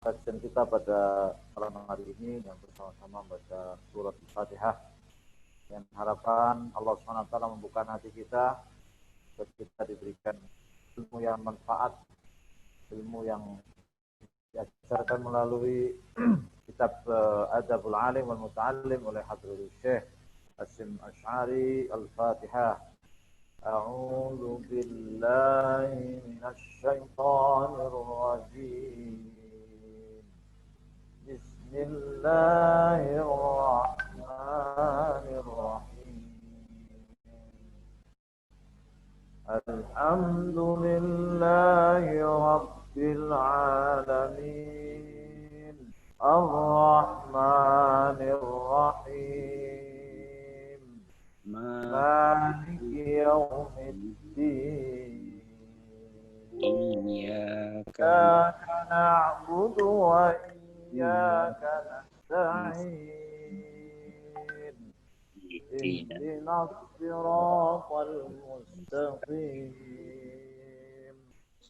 kajian kita pada malam hari ini yang bersama-sama membaca surat Al-Fatihah. Dengan harapan Allah SWT membuka hati kita, supaya kita diberikan ilmu yang manfaat, ilmu yang diajarkan melalui kitab Adabul Alim wal Muta'allim oleh Hadratul Syekh Hasyim Asy'ari. Al-Fatihah. A'udzu billahi minasy syaithanir rajim. Bismillahirrahmanirrahim. Alhamdulillahi rabbil alamin. Ar-Rahmanir Rahim. Maliki yaumiddin. Iyyaka na'budu wa iyyaka nasta'in. Ihdinas siratal mustaqim.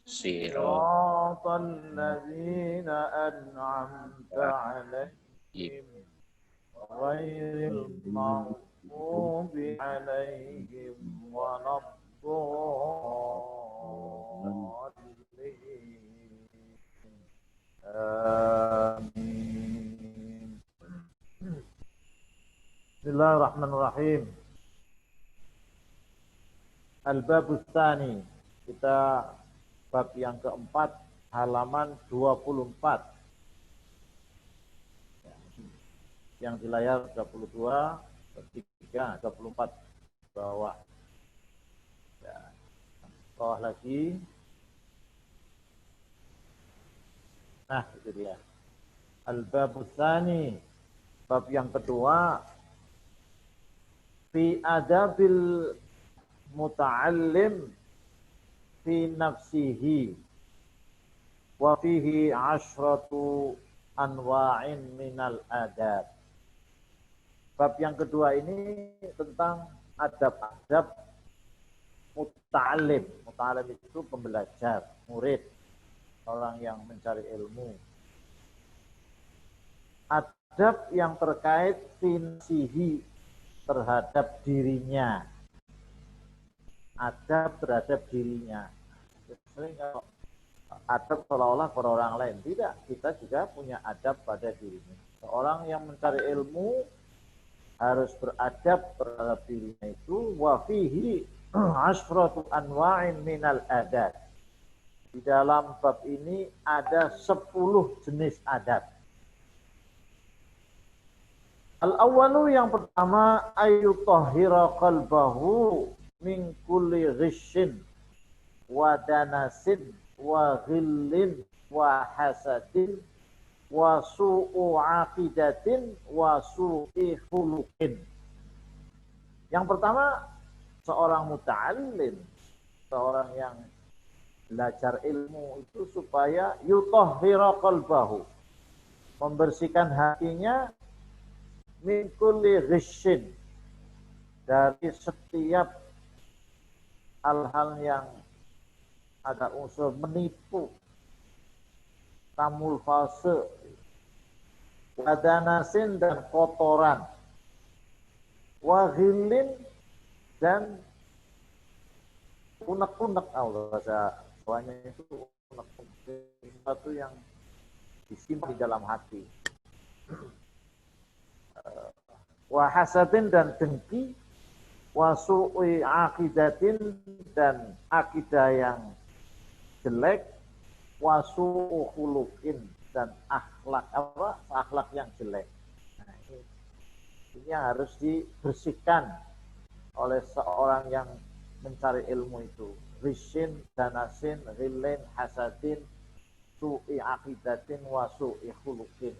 Siratal ladzina an'amta 'alaihim ghairil maghdubi 'alaihim waladdallin. Amin. Bismillahirrahmanirrahim. Al-Babus Tsani. Kita bab yang keempat, halaman 24. Yang di layar 22, 23, 24 bawah. Ya. Bawah lagi. Nah, itu dia. Al-Babus Tsani. Bab yang kedua, fi adabil muta'allim fi nafsihi wa fihi asyratu anwa'in minal adab. Bab yang kedua ini tentang adab-adab muta'allim. Muta'allim itu pembelajar, murid, orang yang mencari ilmu. Adab yang terkait finsihi, terhadap dirinya. Adab terhadap dirinya. Sering kalau adab seolah-olah pada orang lain. Tidak, kita juga punya adab pada dirinya. Seorang yang mencari ilmu harus beradab terhadap dirinya itu. Wa fihi asyratu anwa'in minal adab. Di dalam bab ini ada 10 jenis adab. Al-awwalu, yang pertama, ayyutahhira qalbahu min kulli ghishin wa danasin wa ghillin wa hasadin wa su'u aqidatin wa su'i khuluqin. Yang pertama, seorang muta'allim, seorang yang belajar ilmu itu supaya yutahhira qalbahu, membersihkan hatinya min kulli ghishin, dari setiap hal-hal yang ada unsur menipu, tamul fase, wadanasin dan kotoran, waghilin dan unek-unek. Bahasa Jawanya itu unek-unek, sesuatu yang disimpan di dalam hati. Wa hasadin dan dengki, wa su'i aqidatin dan akidah yang jelek, wa su'u khuluqin dan akhlak yang jelek. Nah, ini yang harus dibersihkan oleh seorang yang mencari ilmu itu. Rishin, danasin, ghilin, hasadin, su'i aqidatin, wa su'i khuluqin.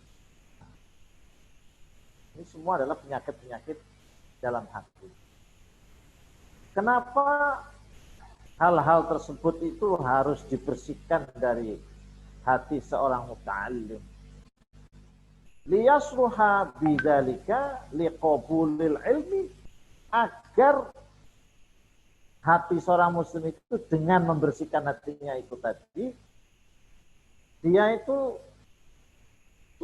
Ini semua adalah penyakit-penyakit dalam hati. Kenapa hal-hal tersebut itu harus dibersihkan dari hati seorang muta'allim? Liyasruha bidzalika liqabulil ilmi, agar hati seorang muslim itu dengan membersihkan hatinya itu tadi, dia itu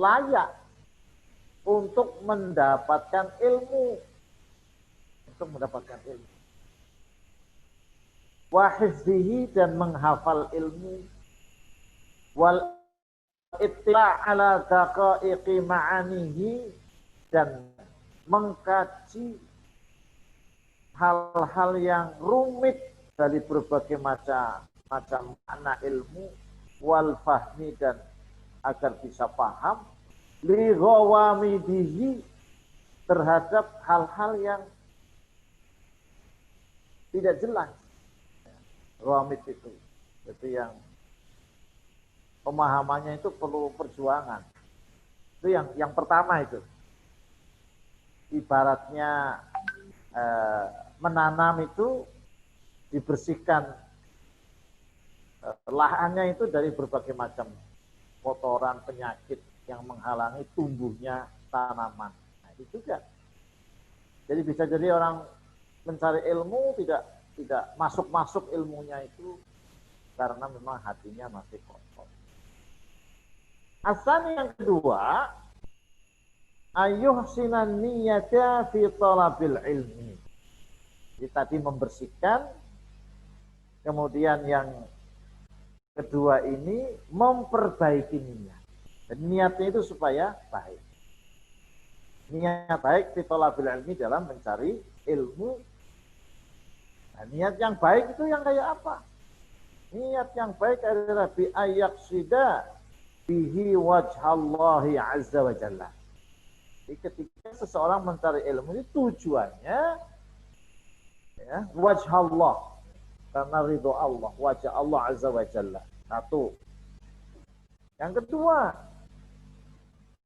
layak untuk mendapatkan ilmu. Untuk mendapatkan ilmu. Wa hifzihi, dan menghafal ilmu. Wal ittila' ala daqaiqi ma'anihi, dan mengkaji hal-hal yang rumit dari berbagai macam makna ilmu, wal fahmi, dan agar bisa paham, li ghawamidihi, terhadap hal-hal yang tidak jelas. Ghawamid itu yang pemahamannya itu perlu perjuangan. Itu yang pertama itu. Ibaratnya menanam itu dibersihkan lahannya itu dari berbagai macam kotoran, penyakit yang menghalangi tumbuhnya tanaman. Nah, itu juga. Jadi bisa jadi orang mencari ilmu tidak masuk ilmunya itu karena memang hatinya masih kotor. Asani yang kedua, ayyuhsinan niyata fi talabil ilmi. Jadi tadi membersihkan, kemudian yang kedua ini memperbaiki niat. Dan niatnya itu supaya baik. Niat baik fi talabil ilmi, dalam mencari ilmu. Nah, niat yang baik itu yang kayak apa? Niat yang baik adalah bi ayyaqsida bihi wajhallahi azza wa jalla. Jadi ketika seseorang mencari ilmu ini tujuannya ya, wajhallah, karena ridho Allah, wajah Allah azza wa jalla. Satu. Yang kedua,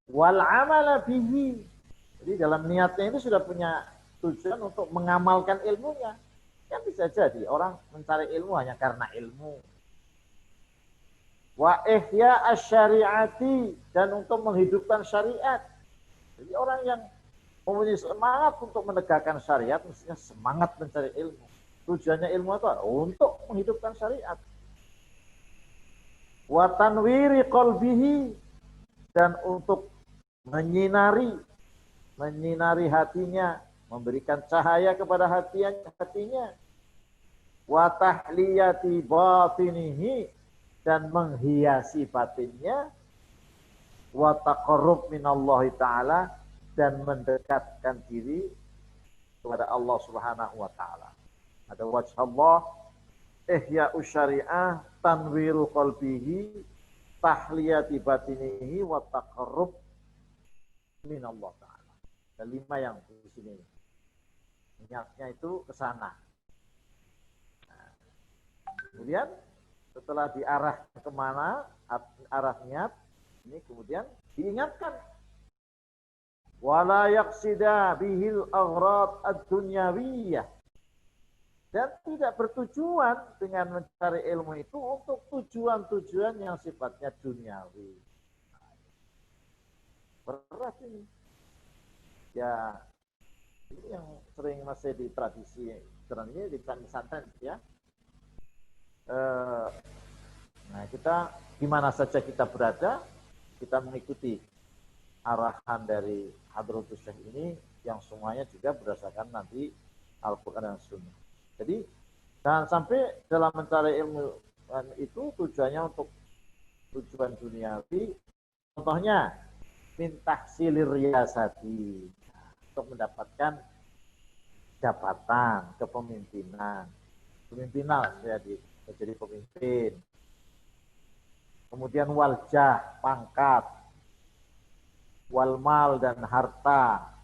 wal amala bihi. Jadi dalam niatnya itu sudah punya tujuan untuk mengamalkan ilmunya. Kan bisa jadi orang mencari ilmu hanya karena ilmu. Wa ihya asy-syari'ati, dan untuk menghidupkan syariat. Jadi orang yang mempunyai semangat untuk menegakkan syariat mestinya semangat mencari ilmu. Tujuannya ilmu itu untuk menghidupkan syariat. Wa tanwiri qalbihi, dan untuk menyinari hatinya, memberikan cahaya kepada hatinya. Wa tahliyati batinihi, dan menghiasi batinnya. Wa taqarrub minallahi ta'ala, dan mendekatkan diri kepada Allah Subhanahu wa taala. Ada wajh Allah, ihya'us syari'ah, tanwiru qalbihi, tahliyati batinihi, wa taqarrub minallahi ta'ala. Ada 5 yang di sini. Niatnya itu ke sana. Nah, kemudian setelah diarah kemana, arah niat, ini kemudian diingatkan. Wala yaqsida bihil aghrad ad-dunyawiyah, dan tidak bertujuan dengan mencari ilmu itu untuk tujuan-tujuan yang sifatnya duniawi. Berat ini. Ya, ini yang sering masih di tradisi sebenarnya di pesantren ya. Nah, kita di mana saja kita berada, kita mengikuti arahan dari Hadratus Syekh ini yang semuanya juga berdasarkan nanti Al-Quran dan Sunnah. Jadi jangan sampai dalam mencari ilmu itu tujuannya untuk tujuan duniawi. Contohnya minta silir riyasati, untuk mendapatkan jabatan kepemimpinan. Saya jadi pemimpin. Kemudian waljah, pangkat, walmal, dan harta.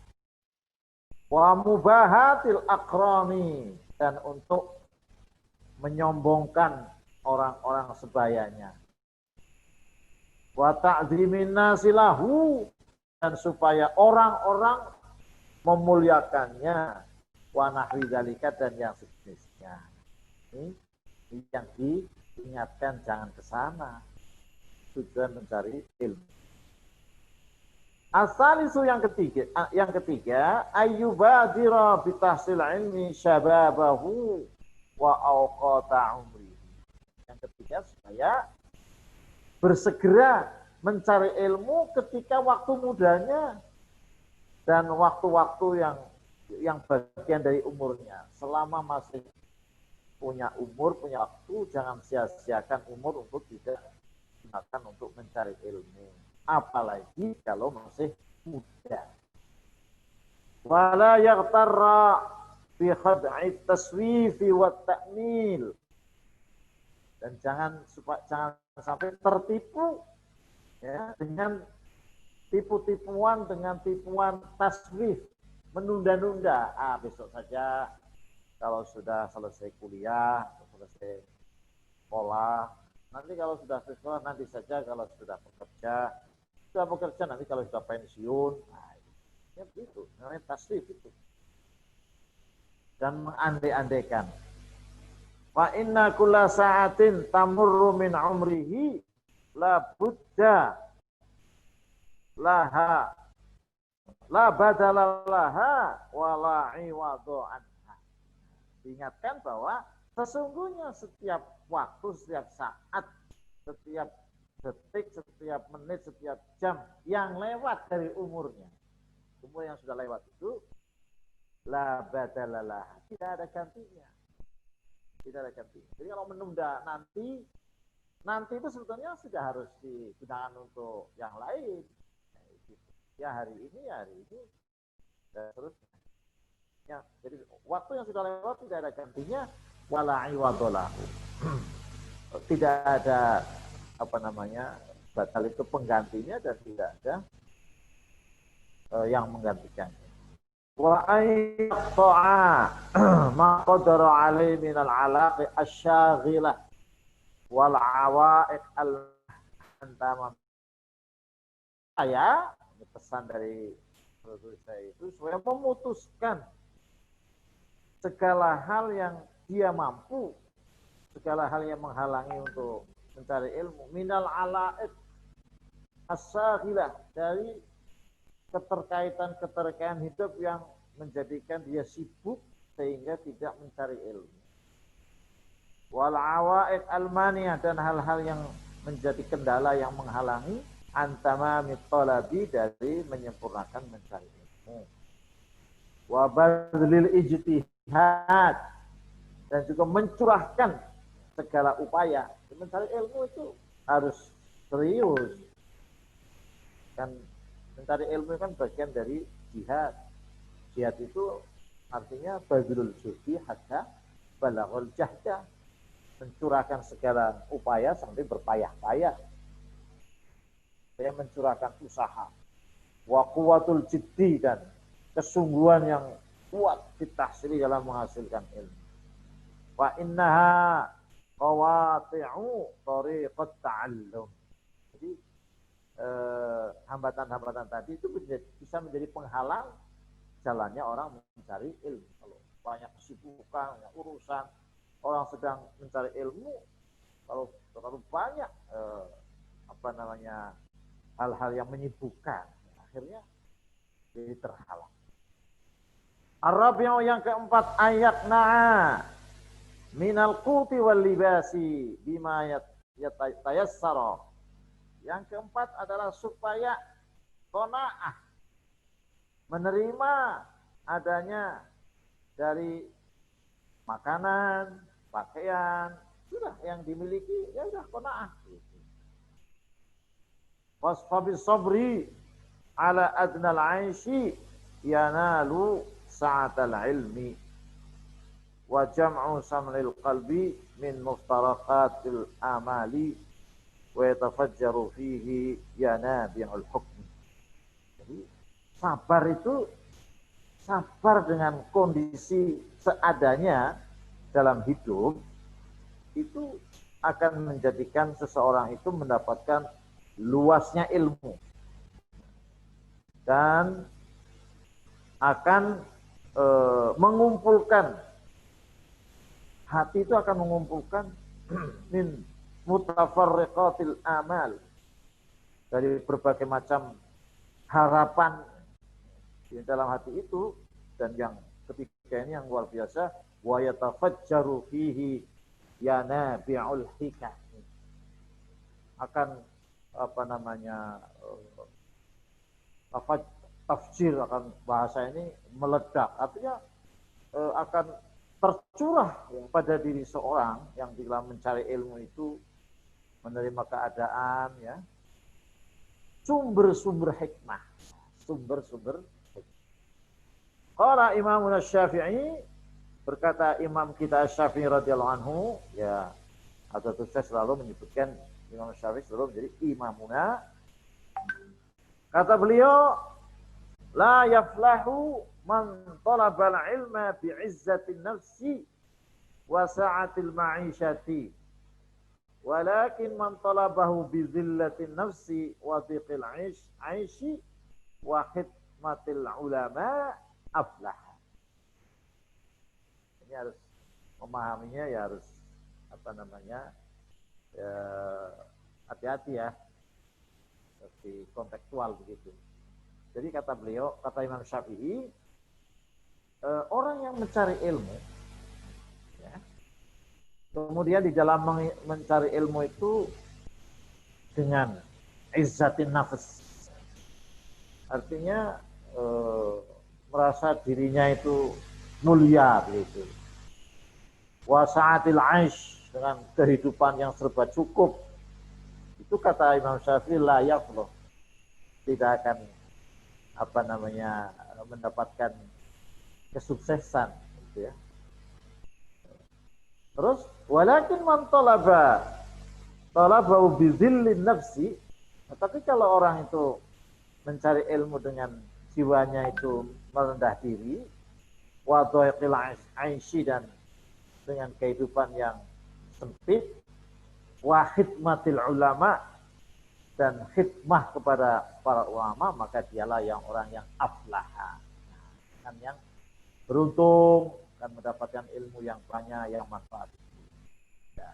Wa mubahatil akrami, dan untuk menyombongkan orang-orang sebayanya. Wa ta'dzimin nasilahu, dan supaya orang-orang memuliakannya. Wa nahwi dzalika, dan yang sejenisnya. Ini yang diingatkan, jangan ke sana. Tujuan mencari ilmu. Asalisu yang ketiga, ayyubadira bitahsil ilmi syababahu wa awqata umri. Yang ketiga, supaya bersegera mencari ilmu ketika waktu mudanya dan waktu-waktu yang bagian dari umurnya. Selama masih punya umur, punya waktu, jangan sia-siakan umur untuk tidak gunakan untuk mencari ilmu. Apalagi kalau masih muda. Wala yaghtarra bi khad'i taswifi wa ta'mil. Dan jangan sampai tertipu ya dengan tipuan tipuan taswif, menunda-nunda. Besok saja kalau sudah selesai kuliah, selesai sekolah. Nanti kalau sudah selesai sekolah, nanti saja kalau sudah bekerja nanti kalau sudah pensiun. Nah, ya begitu, namanya taswif itu. Dan mengandai-andaikan. Fa inna kulla sa'atin tamurru min umrihi la budda laha la badala laha wa la iwadu anha. Diingatkan bahwa sesungguhnya setiap waktu, setiap saat, setiap detik, setiap menit, setiap jam yang lewat dari umurnya, umur yang sudah lewat itu la badala laha, tidak ada gantinya. Tidak ada gantinya. Jadi kalau menunda nanti itu sebetulnya sudah harus digunakan untuk yang lain. Ya hari ini dan terusnya. Ya, jadi waktu yang sudah lewat tidak ada gantinya, wala iwadolahu. Tidak ada batal itu penggantinya dan tidak ada yang menggantikannya. Wa ayyaqta'a ma qadara alaihi minal alaqi asyaghilah wal awaiq al-antama. Saya pesan dari Rasul saya itu supaya memutuskan segala hal yang dia mampu, segala hal yang menghalangi untuk mencari ilmu, minal alaiq as-saghilah, dari keterkaitan hidup yang menjadikan dia sibuk sehingga tidak mencari ilmu. Wal awaiq al-maniyah, dan hal-hal yang menjadi kendala yang menghalangi antama mitolabi, dari menyempurnakan mencari ilmu. Wa badlil ijtihad, dan juga mencurahkan segala upaya. Mencari ilmu itu harus serius. Kan mencari ilmu kan bagian dari jihad. Jihad itu artinya badlul judi hatta balaghul jahda, mencurahkan segala upaya sampai berpayah-payah. Saya mencurahkan usaha, wa quwwatul jiddi, dan kesungguhan yang kuat ditahsili dalam menghasilkan ilmu. Wa innaha qawati'u tariqat ta'allum. Jadi hambatan-hambatan tadi itu bisa menjadi penghalang jalannya orang mencari ilmu. Kalau banyak kesibukan, banyak urusan, orang sedang mencari ilmu, kalau terlalu banyak hal-hal yang menyibukkan, akhirnya jadi terhalang. Ar-rabi'u, yang keempat, ayat na'a minal quti wal libasi bima yatayassara. Yang keempat adalah supaya qanaah, menerima adanya dari makanan, pakaian, sudah yang dimiliki, ya sudah qanaah. Wasfabis sabri ala adnal aishi yanalu sa'atal ilmi wa jam'u sam'il qalbi min muftaraqatil amali wa yatafajjaru fihi yanabi'ul hukmi. Jadi sabar dengan kondisi seadanya dalam hidup itu akan menjadikan seseorang itu mendapatkan luasnya ilmu dan akan mengumpulkan, hati itu akan mengumpulkan min mutafarriqatil amal, dari berbagai macam harapan di dalam hati itu. Dan yang ketiga ini yang luar biasa, wa yatafajjaru fihi yanabi'ul hikam, akan apa namanya apa tafsir akan bahasa ini meledak, artinya akan tercurah pada diri seorang yang dalam mencari ilmu itu, menerima keadaan, ya, sumber-sumber hikmah, sumber-sumber hikmah. Qala Imam Syafi'i, berkata Imam kita Syafi'i radhiyallahu anhu, ya, atau saya selalu menyebutkan Imam Syafi'i selalu menjadi imamuna. Kata beliau, la yaflahu man talabal ilma bi'izzatin nafsi wa sa'atil ma'ishati, walakin man talabahu bizillatin nafsi wa dhiqil aishi wa khidmatil ulama aflah. Ini harus memahaminya, ya harus apa namanya, ya, hati-hati ya, seperti kontekstual begitu. Jadi kata beliau, kata Imam Syafi'i, orang yang mencari ilmu, ya, kemudian di dalam mencari ilmu itu dengan izzatin nafs, artinya merasa dirinya itu mulia gitu. Wasa'atil aish, dengan kehidupan yang serba cukup. Itu kata Imam Syafi'i layak loh, tidak akan apa namanya mendapatkan kesuksesan, gitu ya. Terus walakin man talaba bizillin nafsi, tapi kalau orang itu mencari ilmu dengan jiwanya itu merendah diri, wa dhaiqil aishi, dan dengan kehidupan yang sempit, wa khidmatil ulama, dan khidmah kepada para ulama, maka dialah yang orang yang aflaha, kan, yang beruntung dan mendapatkan ilmu yang banyak, yang manfaat. Ya,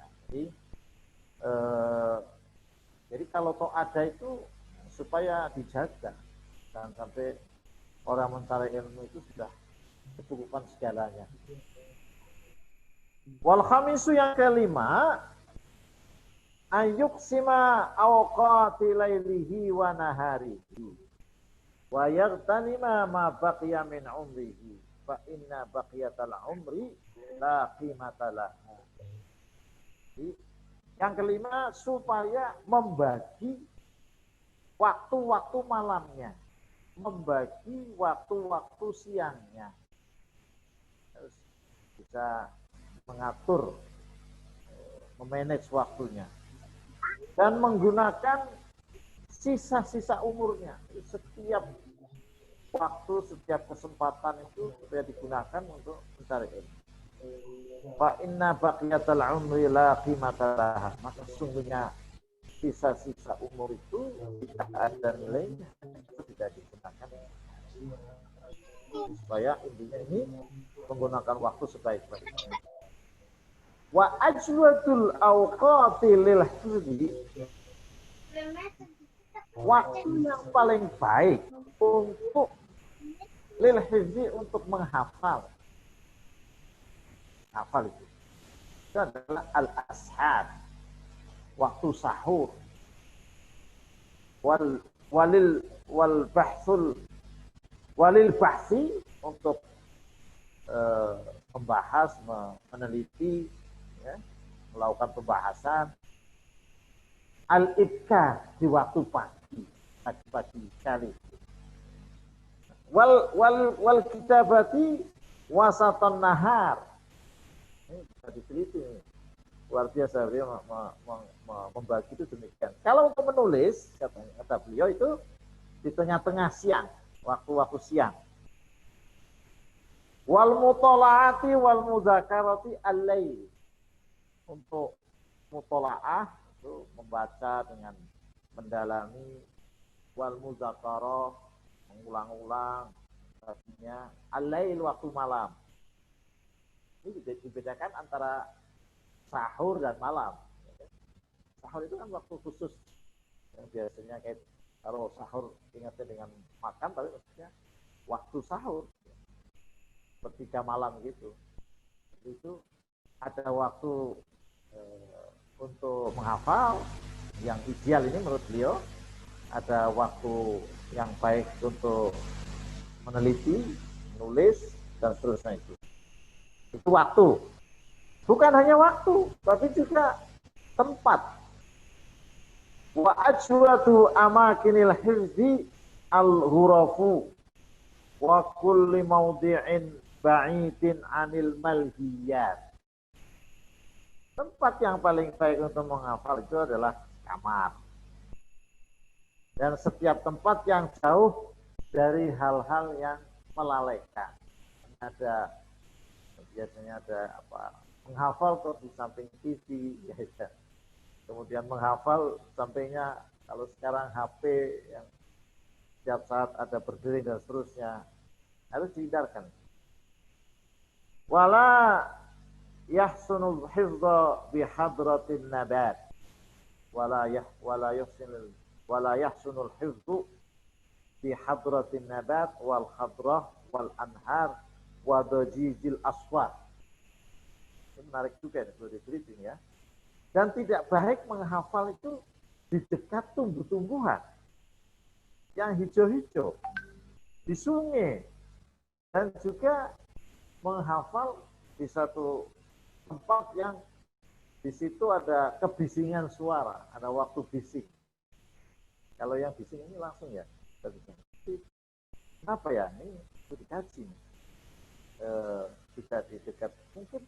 jadi kalau toh ada itu supaya dijaga, jangan sampai orang mencari ilmu itu sudah kecukupan segalanya. Wal khamisu, yang kelima, ayyuksima awqati lailihi wa naharihi wa yaghtanima ma baqiya min umrihi fa inna baqiyatal umri la qimata laha. Yang kelima, supaya membagi waktu-waktu malamnya, membagi waktu-waktu siangnya, harus bisa mengatur, memanage waktunya, dan menggunakan sisa-sisa umurnya. Setiap waktu, setiap kesempatan itu supaya digunakan untuk mencari ilmu. Fa inna baqiyatal umri la qimata laha, maka sungguhnya sisa-sisa umur itu tidak ada nilainya, tidak digunakan. Supaya intinya ini menggunakan waktu sebaik-baiknya. Wa ajwadul awqati lil hifdzi, waktu yang paling baik untuk lil hifdzi, untuk menghafal. Hafal itu adalah al-ashar, waktu sahur, walil bahsi, untuk membahas, meneliti, ya, melakukan pembahasan. Al-ibkar, di waktu pagi sekali. Wal kitabati wasatan nahar. Ini bisa diteliti. Luar biasa beliau membagi itu demikian. Kalau untuk menulis, kata beliau, itu di tengah-tengah siang, waktu-waktu siang. Wal mutolaati wal muzakarati al-lail, untuk mutolaah itu membaca dengan mendalami, wal muzakarah mengulang-ulang, artinya al-lail, waktu malam. Ini dibedakan antara sahur dan malam. Sahur itu kan waktu khusus yang biasanya kayak kalau sahur ingatnya dengan makan, tapi maksudnya waktu sahur sepertiga malam gitu. Itu ada waktu untuk menghafal, yang ideal ini menurut beliau ada waktu yang baik untuk meneliti, menulis, dan seterusnya itu. Itu waktu. Bukan hanya waktu, tapi juga tempat. Wa ajwatu amakinil hifzi al-ghurafu wa kulli mawdi'in ba'idin anil malhiyat. Tempat yang paling baik untuk menghafal itu adalah kamar. Dan setiap tempat yang jauh dari hal-hal yang melalaikan. Biasanya ada menghafal kok di samping TV, ya. Kemudian menghafal sampingnya kalau sekarang HP yang setiap saat ada berdering dan seterusnya, harus dihindarkan. Wala yahsunul hifdha bihadratin nabat wala yahsunul hifdhu bihadratin nabat wal khadrah wal anhar wa dajijil aswat. Ini menarik juga nih, perlu di-briefing ya. Dan tidak baik menghafal itu di dekat tumbuh-tumbuhan yang hijau-hijau, di sungai, dan juga menghafal di satu tempat yang di situ ada kebisingan suara, ada waktu bising. Kalau yang bising ini langsung ya, kenapa ya? Ini dikaji, tidak di dekat, mungkin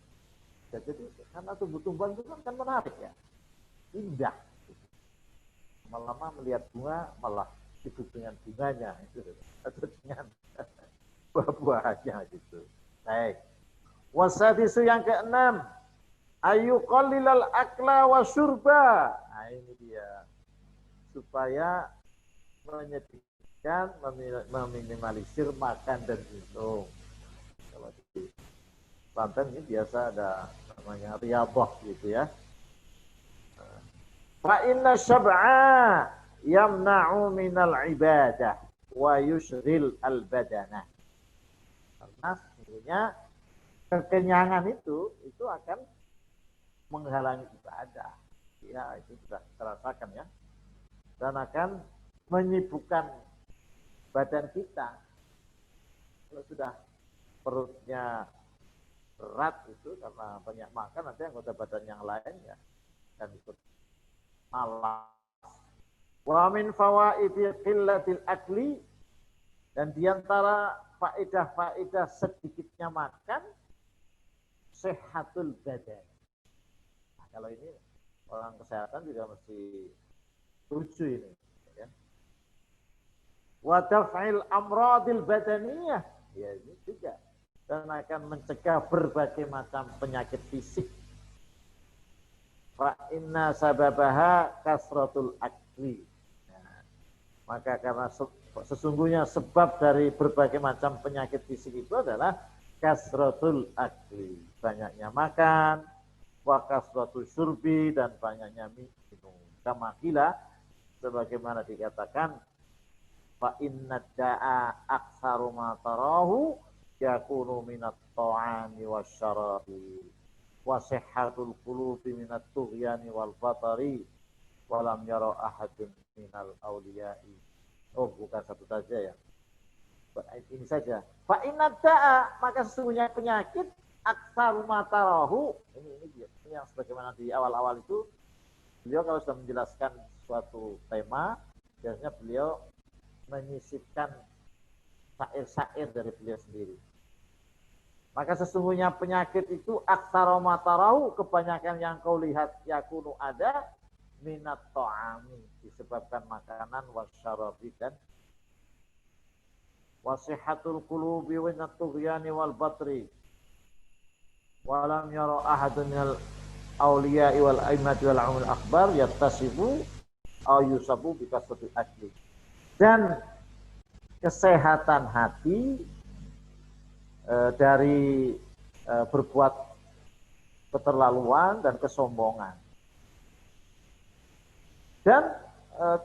ya, jadi karena tumbuh-tumbuhan itu kan menarik ya, indah. Lama-lama melihat bunga malah sibuk dengan bunganya itu, atau dengan buah-buahnya gitu. Baik. Wasadisu yang keenam, ayu qalilal akla wa syurba. Nah ini dia, supaya menyedihkan, meminimalisir makan dan minum. Kalau di Banten ini biasa ada namanya riyadhah gitu ya. Fa inna syab'a yamna'u minal ibadah wa yushril al badanah. Karena sesungguhnya kekenyangan itu akan menghalangi ibadah. Ya, itu sudah terasakan ya. Dan akan menyibukkan badan kita. Kalau sudah perutnya berat itu karena banyak makan, nanti anggota badan yang lain ya akan ikut malas. Wa min fawaidi qillatil akli, dan diantara faedah-faedah sedikitnya makan, sehatul badan. Nah, kalau ini orang kesehatan juga mesti setuju ini. Ya. Wa daf'il amradil badaniyah, ya ini juga, dan akan mencegah berbagai macam penyakit fisik. Fa inna sababaha kasratul akli. Nah, maka karena sesungguhnya sebab dari berbagai macam penyakit fisik itu adalah kasratul akli, banyaknya makan, wa kasratul syurbi, dan banyaknya minum. Kama qila, sebagaimana dikatakan, fa inna da'a aktsaru ma tarahu yakunu minat ta'ami wasyarabi wa sihhatul qulubi minat tughyani wal batari wa lam yara ahadun minal awliya'i. Oh, bukan satu saja ya. Ini saja. Fa inna da'a, maka sesungguhnya penyakit aktsaru ma tarahu. Ini yang sebagaimana di awal-awal itu, beliau kalau sudah menjelaskan suatu tema, biasanya beliau menyisipkan syair-syair dari beliau sendiri. Maka sesungguhnya penyakit itu aktsaru ma tarahu, kebanyakan yang kau lihat yakunu ada minat ta'ami, disebabkan makanan, wasyarabi, dan wasihatul qulubi wa natughyani wal batri walam yara ahadun minal awliya'i wal aimati wal umul akbar yattasibu aw yusabu bi kasratil akli. Dan kesehatan hati dari berbuat keterlaluan dan kesombongan. Dan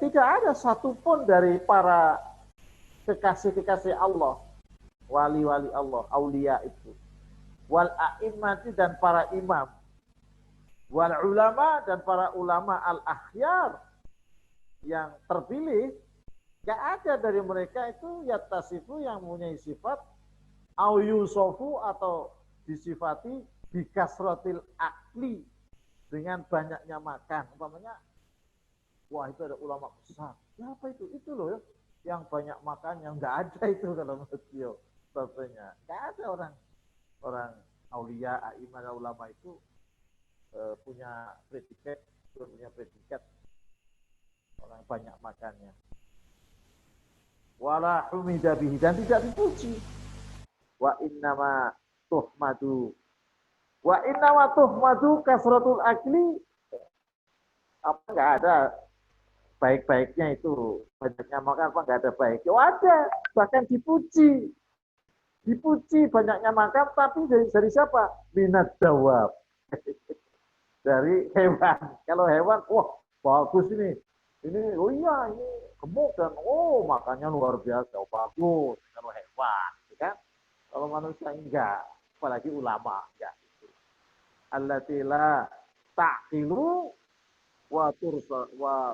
tidak ada satupun dari para kekasih-kekasih Allah, wali-wali Allah, aulia itu, wal a'immati, dan para imam, wal ulama, dan para ulama al-akhyar, yang terpilih, gak ada dari mereka itu yattasifu yang mempunyai sifat au yusofu atau disifati bikasrotil akli dengan banyaknya makan. Umpamanya, wah itu ada ulama besar. Ya apa itu? Itu loh ya, yang banyak makan, yang nggak ada itu kalau menurut beliau. Contohnya, nggak ada orang aulia, aimah, ulama itu punya predikat orang banyak makannya. Wala humida bihi, dan tidak dipuji. Wa innama tuhmadu kasratul akli, apa enggak ada baik-baiknya itu, banyaknya makan apa enggak ada baik. Oh ada, bahkan dipuji banyaknya makan, tapi dari siapa? Minat dawab. Dari hewan. Kalau hewan, wah bagus ini oh iya ini gemuk dan oh makannya luar biasa, oh, bagus kalau hewan, kan? Kalau manusia enggak, apalagi ulama enggak. Allati la taqilu wa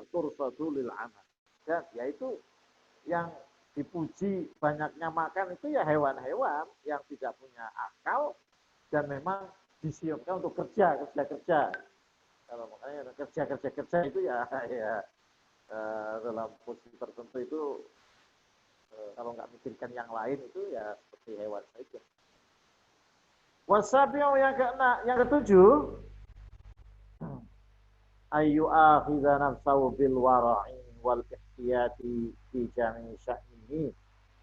tursadu lil amal. Dan yaitu yang dipuji banyaknya makan itu ya hewan-hewan yang tidak punya akal dan memang disiapkan untuk kerja. Kalau makanya kerja itu ya dalam posisi tertentu itu kalau nggak mikirkan yang lain itu ya seperti hewan saja. Wasabi'u yang ketujuh, ayu akhidha nafsahu bil wara'i wal ihtiyati fi jami' sya'nihi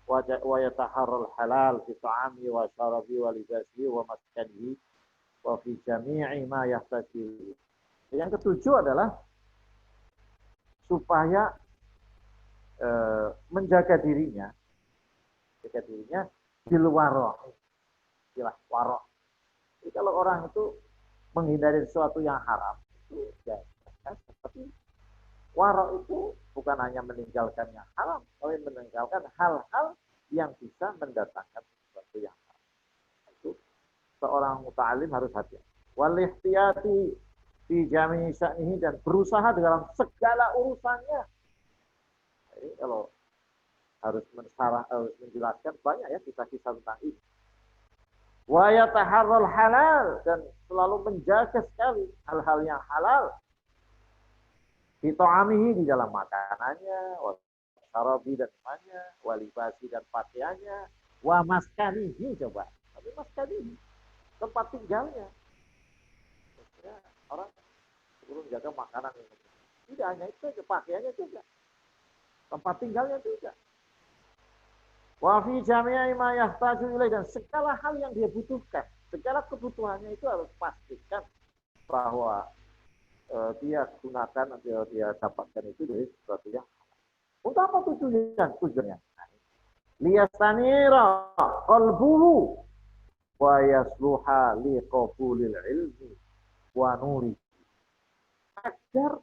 wa yataharral halal fi ta'ami wa syarabi wa libasi wa maskanihi wa fi jami'i ma yahtaji. Yang ketujuh adalah supaya menjaga dirinya bil wara'i. Istilah wara'. Jadi kalau orang itu menghindari sesuatu yang haram itu ya, tapi wara' itu bukan hanya meninggalkan yang haram, tapi meninggalkan hal-hal yang bisa mendatangkan sesuatu yang haram. Itu seorang muta'alim harus hati-hati. Wal ihtiyati fi jami' sya'nihi, dan berusaha dalam segala urusannya. Jadi kalau harus menjelaskan banyak ya kisah-kisah tentang ini. Wa yataharral halal, dan selalu menjaga sekali hal-hal yang halal. Fi ta'amihi, di dalam makanannya, wa syarabi dan minumnya, wa libasi dan pakaiannya, wa maskanihi, coba. Tapi maskanihi, tempat tinggalnya. Ya, orang perlu menjaga makanan ini. Tidak hanya itu saja, pakaiannya juga. Tempat tinggalnya juga. Wa fi jami'i ma yahtaju ilaih, dan segala hal yang dia butuhkan, segala kebutuhannya itu harus pastikan bahwa dia gunakan, dia dapatkan itu dari sesuatu yang untuk apa tujuannya? Liyastanira qalbuhu wa yasluha liqabulil ilmi wa nuri, agar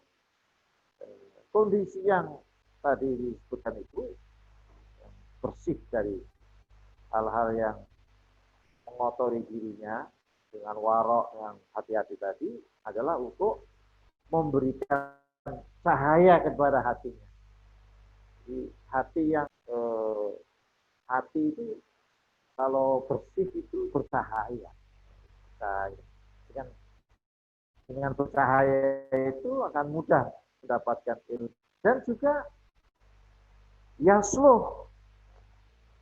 kondisi yang tadi disebutkan itu bersih dari hal-hal yang mengotori dirinya dengan warok yang hati-hati tadi adalah untuk memberikan cahaya kepada hatinya. Jadi hati itu kalau bersih itu bercahaya. Dengan bercahaya itu akan mudah mendapatkan ilmu dan juga yasluh.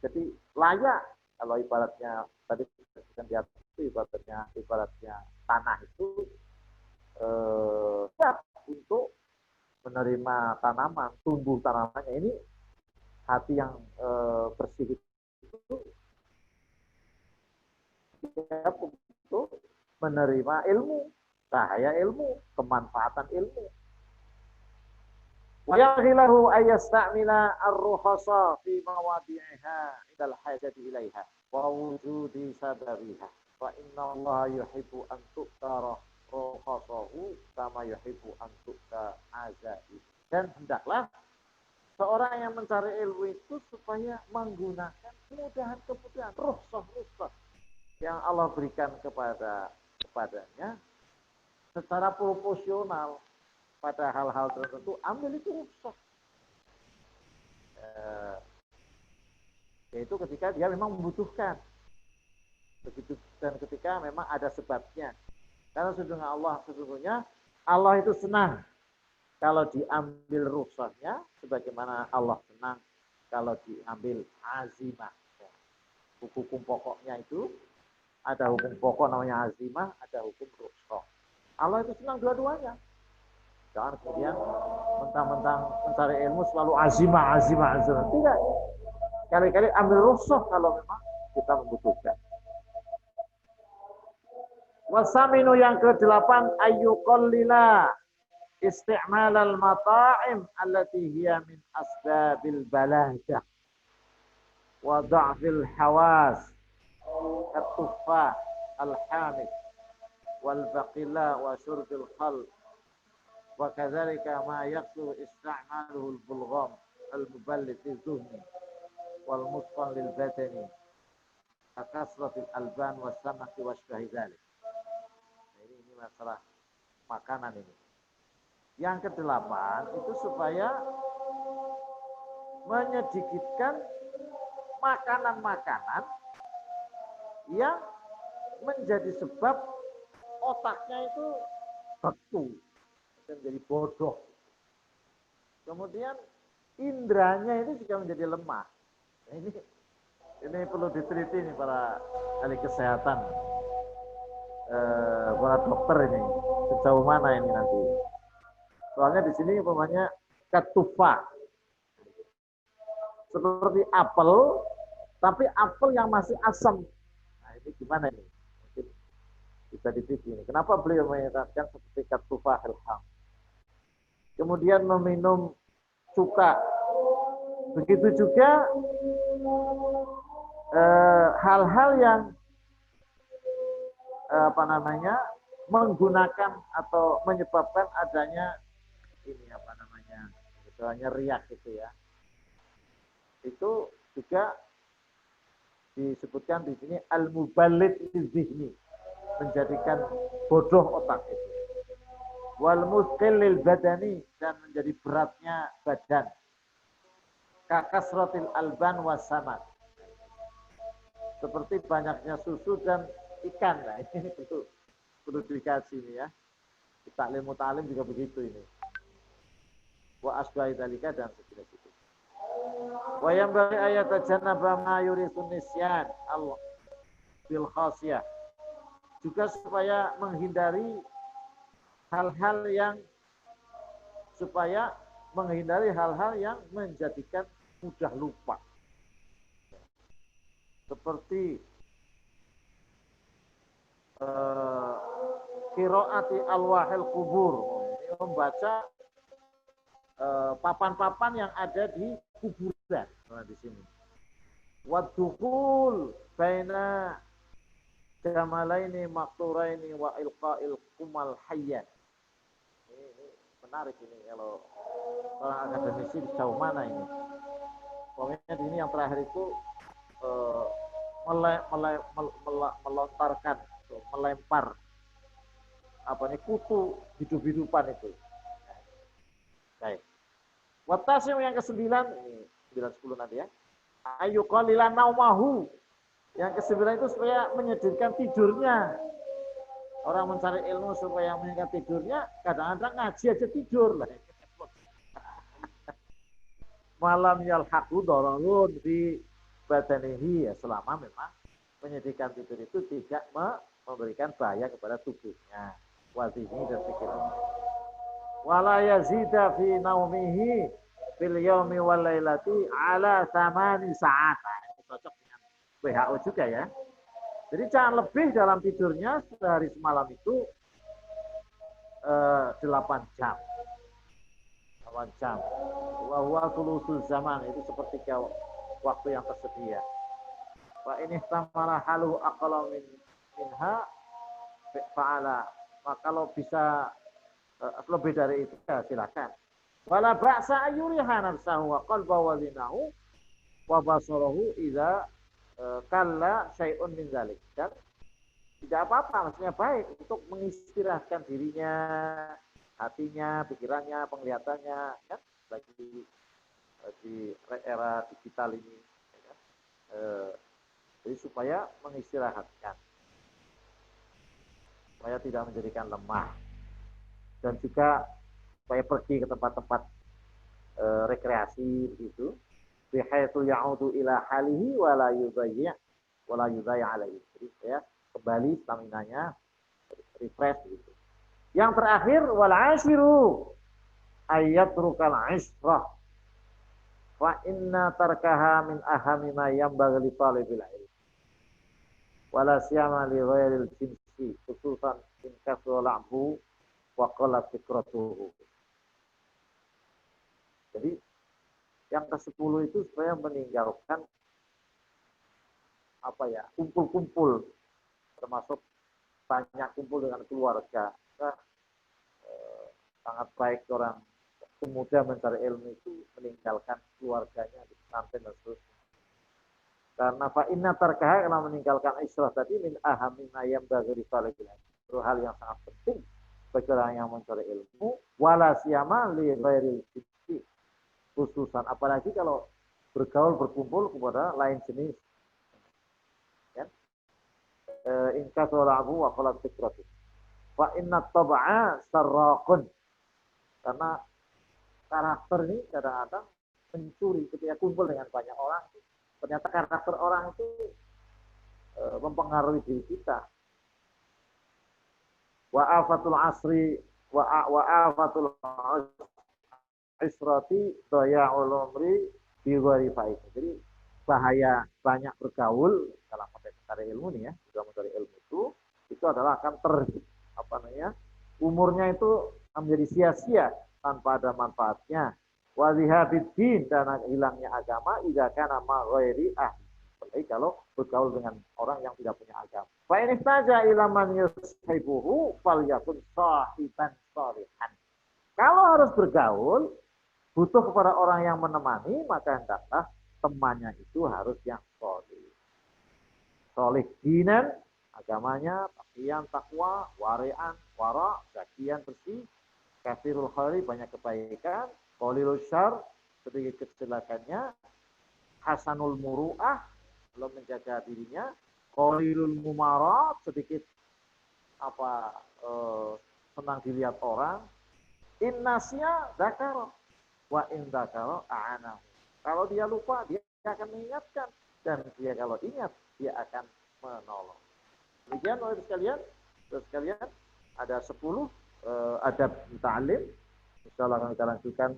Jadi layak, kalau ibaratnya tadi kan di atas itu ibaratnya tanah itu siap untuk menerima tanaman, tumbuh tanamannya. Ini hati yang bersih itu siap untuk menerima ilmu, cahaya ilmu, kemanfaatan ilmu. Wa yaghilahu ayyastamila ar-rukhasa fi mawadi'iha indal hajati ilaiha wa wujudi sababiha. Fa inna Allah yuhibbu an tu'tara rukhasahu kama yuhibbu an tu'ta azai. Dan hendaklah seorang yang mencari ilmu itu supaya menggunakan kemudahan-kemudahan, rukhsah yang Allah berikan kepadanya secara proporsional. Pada hal-hal tertentu, ambil itu rukhsah. Yaitu ketika dia memang membutuhkan. Begitu, dan ketika memang ada sebabnya. Karena sesungguhnya Allah itu senang kalau diambil rukhsahnya, sebagaimana Allah senang kalau diambil azimah. Hukum pokoknya itu ada hukum pokok namanya azimah, ada hukum rukhsah. Allah itu senang dua-duanya. Jangan kemudian mentang-mentang mencari ilmu selalu azimah. Tidak. Kali-kali ambil rukhsah kalau memang kita membutuhkan. Wasaminu yang ke-8 ayyuqallila isti'mal al-mata'im allati hiya min asbabil balahjah wa dha'fil hawas at-tuffah al-hamid wal baqila wa syurbil khal wa kadzalika ma yaqsu isti'maluhu al-bulgham al-muballid lizuhni wal musqan lil badani akasratil alban was samaki wasbahi dzalik. Ini masalah makanan ini. Yang ke-8 itu supaya menyedikitkan makanan-makanan yang menjadi sebab otaknya itu beku, menjadi bodoh. Kemudian indranya itu juga menjadi lemah. Nah, ini perlu diteliti nih para ahli kesehatan, para dokter ini sejauh mana ini nanti. Soalnya di sini umpamanya ketufa, seperti apel, tapi apel yang masih asam. Nah ini gimana ini? Mungkin bisa diteliti ini. Kenapa beliau menyatakan seperti ketufa hilham? Kemudian meminum cuka. Begitu juga hal-hal yang menggunakan atau menyebabkan adanya ini misalnya riak gitu ya. Itu juga disebutkan di sini al-muballid lizihni, menjadikan bodoh otak itu. Wal muskil lil badani, dan menjadi beratnya badan. Kakasratil alban wasamat, seperti banyaknya susu dan ikan. Nah, ini perlu dikasih ini ya. Di taklim mutalim juga begitu ini. Wa asbahi dzalika, dan sejenis itu. Wa yang bagi ayat tajannaba ma yurisun nisyan Allah bil khasiyah. Juga supaya menghindari hal-hal yang menjadikan mudah lupa. Seperti qiraati alwahil kubur, membaca papan-papan yang ada di kuburan. Nah, di sini. Waddukhul baina jamalaini maqturaini wa ilqa'il kumal hayyan. Ini menarik ini kalau orang akademisi sejauh mana ini. Pokoknya di ini yang terakhir itu melontarkan, melempar kutu hidup-hidupan itu. Baik. Watasim yang ke-9, ini 9-10 nanti ya. Ayu qalilan naumahu. Yang ke-9 itu supaya menyedikitkan tidurnya. Orang mencari ilmu supaya menyedikitkan tidurnya, kadang-kadang ngaji aja tidur. Malam yalhaqu dararun fi badanihi, ya, selama memang menyedikitkan tidur itu tidak memberikan bahaya kepada tubuhnya, wazihni dan pikirannya. Wala yazida fi naumihi fil yaumi wal lailati ala 8 saat. Ini cocok dengan WHO juga ya. Jadi jangan lebih dalam tidurnya sehari semalam itu 8 jam. 8 jam. Wa huwa thuluthul zaman, itu sepertiga waktu yang tersedia. Wa ini tamara halu aqala minha fa'ala. Maka kalau bisa lebih dari itu ya silakan. Wala ba'sa ayyuriha nafsahu wa qalba wa zinahu wa basarahu idza kalla syai'un min dzalik. Dan tidak apa-apa, maksudnya baik untuk mengistirahatkan dirinya, hatinya, pikirannya, penglihatannya, kan bagi di era digital ini, ya. Jadi supaya mengistirahatkan, supaya tidak menjadikan lemah, dan juga supaya pergi ke tempat-tempat rekreasi begitu, bihaitsu ya'udu ila halihi wala yudayya alaihi. Jadi ya kembali stamina-nya, refresh gitu. Yang terakhir wal ashiru ayatrukal ishrah fa inna tarkaha min ahami ma yanbaghi li talibil ilm wala siyama li ghairil jinsi khususan in kasra la'bu wa qalla fikratuhu. Jadi yang ke-10 itu supaya meninggalkan apa ya, kumpul-kumpul, termasuk banyak kumpul dengan keluarga. Nah, sangat baik orang pemuda mencari ilmu itu meninggalkan keluarganya di pesantren dan seterusnya. Karena fa inna tarkaha, karena meninggalkan israf tadi min ahamin ayam bagi talibul ilm. Itu hal yang sangat penting bagi orang yang mencari ilmu, wala siyama li ghairil jinsi, khususan apalagi kalau bergaul berkumpul kepada lain jenis. Ya. In kasalabu wa qalat fikratu. Fa inna tab'a sarraqun. Karena karakter ini kadang-kadang mencuri ketika kumpul dengan banyak orang. Ternyata karakter orang itu mempengaruhi diri kita. Wa afatul asri wa afatul israti daya'ul umri bi ghairi faid. Jadi bahaya banyak bergaul dalam konteks mencari ilmu nih ya, dalam mencari ilmu itu adalah akan umurnya itu menjadi sia-sia tanpa ada manfaatnya. Wa zihabiddin, dan hilangnya agama idza kana ma ghairi apalagi kalau bergaul dengan orang yang tidak punya agama. Fa in ihtaja ila man yusibuhu falyakun sahiban shalihan. Kalau harus bergaul, butuh kepada orang yang menemani, maka hendaklah temannya itu harus yang sholih. Sholih dinan, agamanya, taqiyan, takwa, wari'an, wara, zakiyan, bersih, katsirul khairi, banyak kebaikan, qalilul syarr, sedikit kecelakannya, hasanul muru'ah, belum menjaga dirinya, qalilul mumarat, sedikit senang dilihat orang, innasya dzakara wa in dzakara a'anahu. Kalau dia lupa, dia akan mengingatkan, dan dia kalau ingat, dia akan menolong. Demikian Bapak sekalian, ada 10 adab ta'lim. Insyaallah akan kita lanjutkan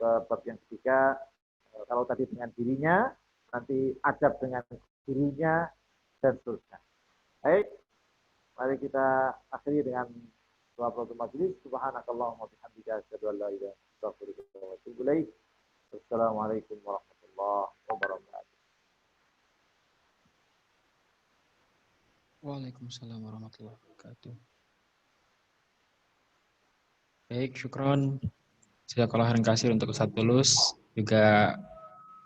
bab yang ketiga. Kalau tadi dengan dirinya, nanti adab dengan dirinya, dan seterusnya. Baik, mari kita akhiri dengan doa penutup majelis. Subhanakallahumma bihamdika asyhadu an la ilaha illa anta astaghfiruka wa atubu ilaik. Assalamualaikum warahmatullahi wabarakatuh. Waalaikumsalam warahmatullahi wabarakatuh. Baik, syukron. Jazakallahu khairan katsir untuk Ustaz Tulus, juga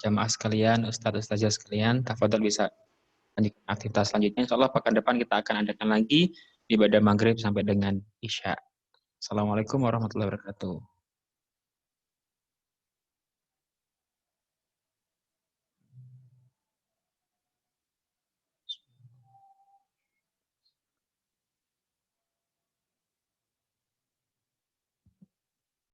jamaah sekalian, Ustaz-Ustazah sekalian. Tafadhol bisa lanjutkan aktivitas selanjutnya. Insyaallah pekan depan kita akan adakan lagi ibadah maghrib sampai dengan isya. Assalamualaikum warahmatullahi wabarakatuh.